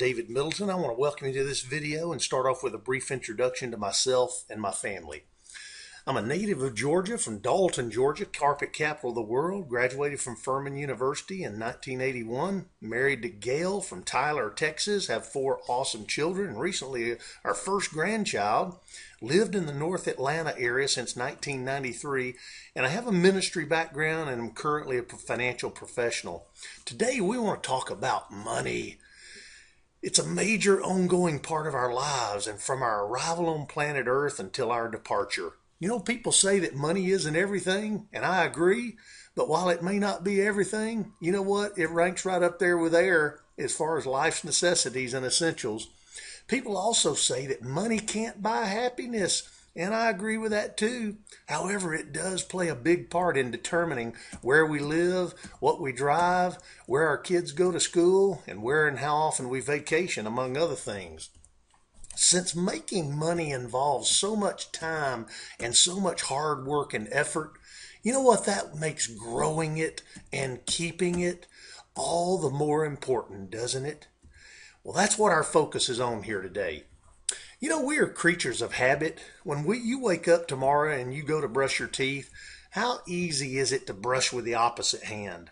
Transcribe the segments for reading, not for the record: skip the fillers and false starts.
David Middleton. I want to welcome you to this video and start off with a brief introduction to myself and my family. I'm a native of Georgia, from Dalton, Georgia, carpet capital of the world. Graduated from Furman University in 1981. Married to Gail from Tyler, Texas. Have 4 awesome children, and recently our first grandchild. Lived in the North Atlanta area since 1993, and I have a ministry background and I'm currently a financial professional. Today we want to talk about money. It's a major ongoing part of our lives, and from our arrival on planet Earth until our departure. You know, people say that money isn't everything, and I agree, but while it may not be everything, you know what? It ranks right up there with air as far as life's necessities and essentials. People also say that money can't buy happiness, and I agree with that too. However, it does play a big part in determining where we live, what we drive, where our kids go to school, and where and how often we vacation, among other things. Since making money involves so much time and so much hard work and effort, you know what? That makes growing it and keeping it all the more important, doesn't it? Well, that's what our focus is on here today. You know, we are creatures of habit. When you wake up tomorrow and you go to brush your teeth, how easy is it to brush with the opposite hand?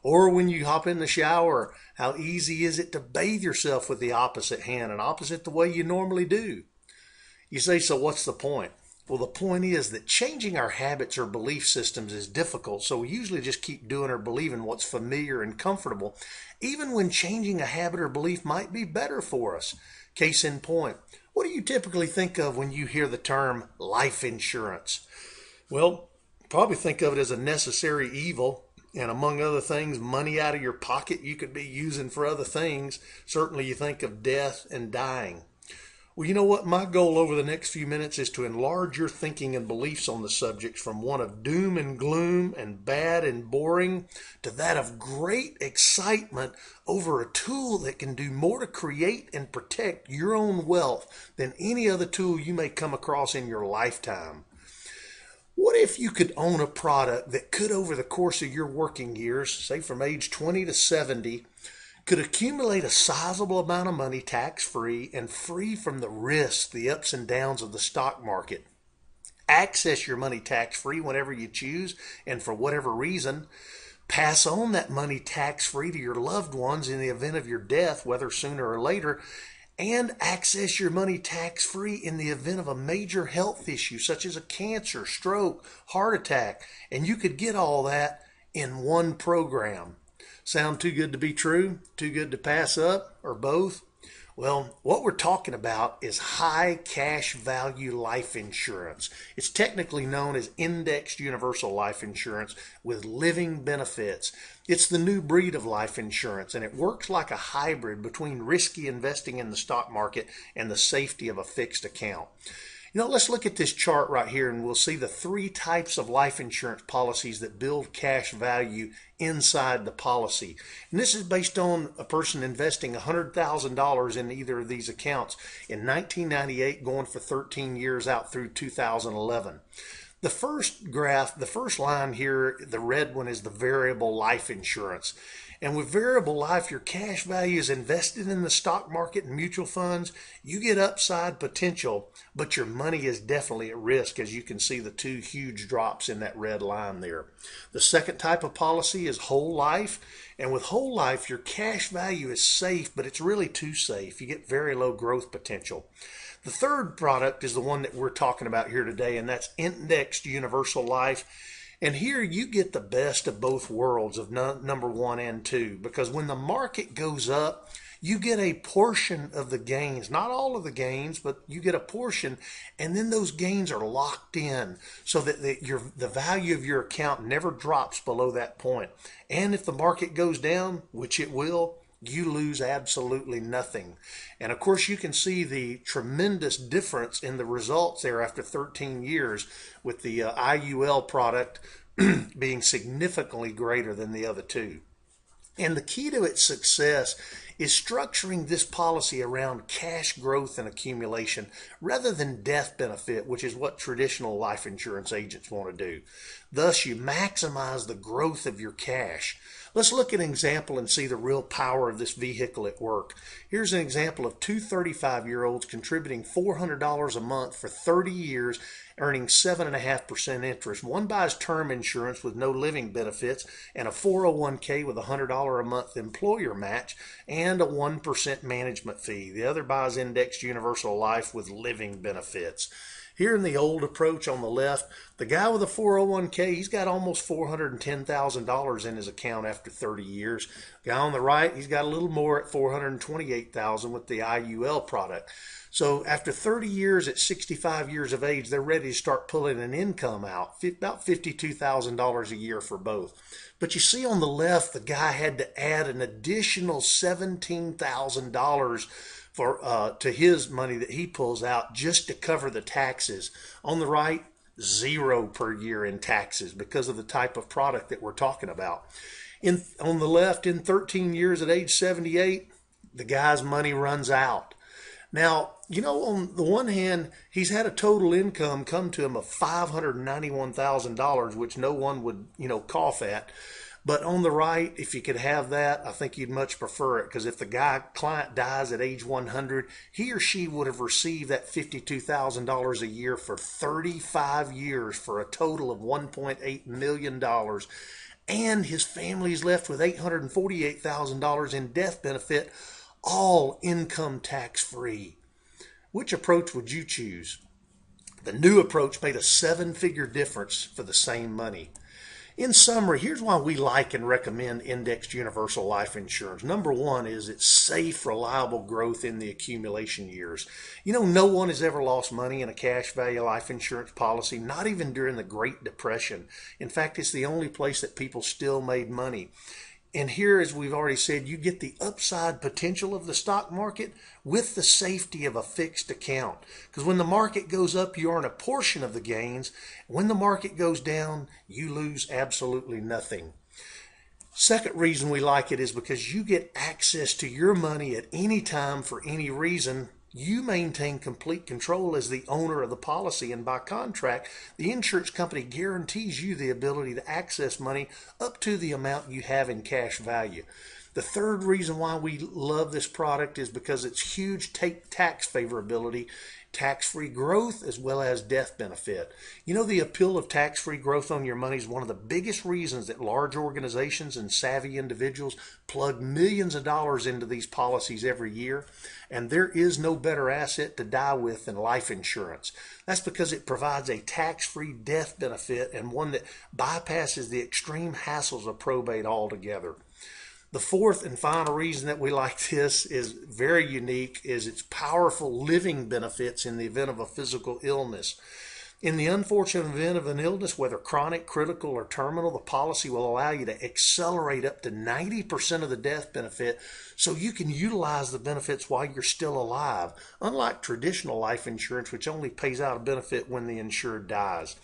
Or when you hop in the shower, how easy is it to bathe yourself with the opposite hand and opposite the way you normally do? You say, so what's the point? Well, the point is that changing our habits or belief systems is difficult, so we usually just keep doing or believing what's familiar and comfortable, even when changing a habit or belief might be better for us. Case in point, what do you typically think of when you hear the term life insurance? Well, probably think of it as a necessary evil. And among other things, money out of your pocket you could be using for other things. Certainly you think of death and dying. Well, you know what? My goal over the next few minutes is to enlarge your thinking and beliefs on the subject from one of doom and gloom and bad and boring to that of great excitement over a tool that can do more to create and protect your own wealth than any other tool you may come across in your lifetime. What if you could own a product that could, over the course of your working years, say from age 20 to 70, could accumulate a sizable amount of money tax-free and free from the risks, the ups and downs of the stock market? Access your money tax-free whenever you choose and for whatever reason. Pass on that money tax-free to your loved ones in the event of your death, whether sooner or later. And access your money tax-free in the event of a major health issue such as a cancer, stroke, heart attack, and you could get all that in one program. Sound too good to be true? Too good to pass up? Or both? Well, what we're talking about is high cash value life insurance. It's technically known as indexed universal life insurance with living benefits. It's the new breed of life insurance, and it works like a hybrid between risky investing in the stock market and the safety of a fixed account. You know, let's look at this chart right here and we'll see the 3 types of life insurance policies that build cash value inside the policy. And this is based on a person investing $100,000 in either of these accounts in 1998 going for 13 years out through 2011. The first graph, the first line here, the red one, is the variable life insurance. And with variable life, your cash value is invested in the stock market and mutual funds. You get upside potential, but your money is definitely at risk, as you can see the 2 huge drops in that red line there. The second type of policy is whole life. And with whole life, your cash value is safe, but it's really too safe. You get very low growth potential. The third product is the one that we're talking about here today, and that's indexed universal life. And here you get the best of both worlds of number 1 and 2, because when the market goes up, you get a portion of the gains, not all of the gains, but you get a portion, and then those gains are locked in so that the value of your account never drops below that point. And if the market goes down, which it will, you lose absolutely nothing. And of course, you can see the tremendous difference in the results there after 13 years with the IUL product being significantly greater than the other 2. And the key to its success is structuring this policy around cash growth and accumulation rather than death benefit, which is what traditional life insurance agents want to do. Thus, you maximize the growth of your cash. Let's look at an example and see the real power of this vehicle at work. Here's an example of two 35-year-olds contributing $400 a month for 30 years, earning 7.5% interest. One buys term insurance with no living benefits and a 401k with a $100 a month employer match and a 1% management fee. The other buys indexed universal life with living benefits. Here in the old approach on the left, the guy with a 401k, he's got almost $410,000 in his account after 30 years. The guy on the right, he's got a little more at $428,000 with the IUL product. So after 30 years at 65 years of age, they're ready to start pulling an income out, about $52,000 a year for both. But you see on the left, the guy had to add an additional $17,000 to his money that he pulls out just to cover the taxes. On the right, zero per year in taxes because of the type of product that we're talking about. On the left, in 13 years at age 78, the guy's money runs out. Now, you know, on the one hand, he's had a total income come to him of $591,000, which no one would, cough at. But on the right, if you could have that, I think you'd much prefer it, because if the client dies at age 100, he or she would have received that $52,000 a year for 35 years for a total of $1.8 million. And his family is left with $848,000 in death benefit, all income tax free. Which approach would you choose? The new approach made a 7-figure difference for the same money. In summary, here's why we like and recommend indexed universal life insurance. Number one is it's safe, reliable growth in the accumulation years. No one has ever lost money in a cash value life insurance policy, not even during the Great Depression. In fact, it's the only place that people still made money. And here, as we've already said, you get the upside potential of the stock market with the safety of a fixed account. Because when the market goes up, you earn a portion of the gains. When the market goes down, you lose absolutely nothing. Second reason we like it is because you get access to your money at any time for any reason. You maintain complete control as the owner of the policy, and by contract, the insurance company guarantees you the ability to access money up to the amount you have in cash value. The third reason why we love this product is because it's huge tax favorability, tax-free growth, as well as death benefit. The appeal of tax-free growth on your money is one of the biggest reasons that large organizations and savvy individuals plug millions of dollars into these policies every year. And there is no better asset to die with than life insurance. That's because it provides a tax-free death benefit and one that bypasses the extreme hassles of probate altogether. The fourth and final reason that we like this is very unique is its powerful living benefits in the event of a physical illness. In the unfortunate event of an illness, whether chronic, critical, or terminal, the policy will allow you to accelerate up to 90% of the death benefit so you can utilize the benefits while you're still alive, unlike traditional life insurance, which only pays out a benefit when the insured dies.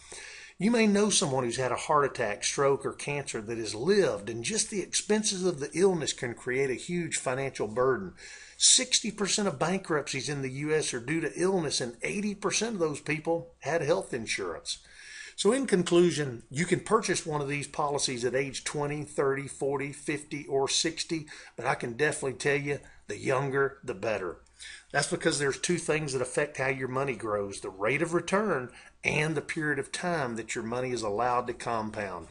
You may know someone who's had a heart attack, stroke, or cancer that has lived, and just the expenses of the illness can create a huge financial burden. 60% of bankruptcies in the U.S. are due to illness, and 80% of those people had health insurance. So in conclusion, you can purchase one of these policies at age 20, 30, 40, 50, or 60, but I can definitely tell you the younger, the better. That's because there's two things that affect how your money grows: the rate of return and the period of time that your money is allowed to compound.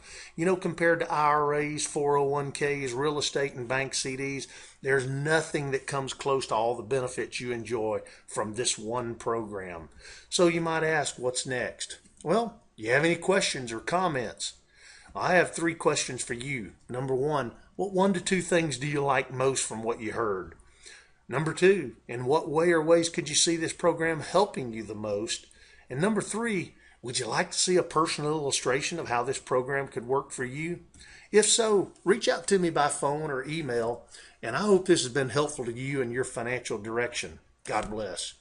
Compared to IRAs, 401ks, real estate, and bank CDs, there's nothing that comes close to all the benefits you enjoy from this one program. So you might ask, what's next? Well, you have any questions or comments? I have 3 questions for you. Number 1, what 1 to 2 things do you like most from what you heard? Number 2, in what way or ways could you see this program helping you the most? And number 3, would you like to see a personal illustration of how this program could work for you? If so, reach out to me by phone or email, and I hope this has been helpful to you in your financial direction. God bless.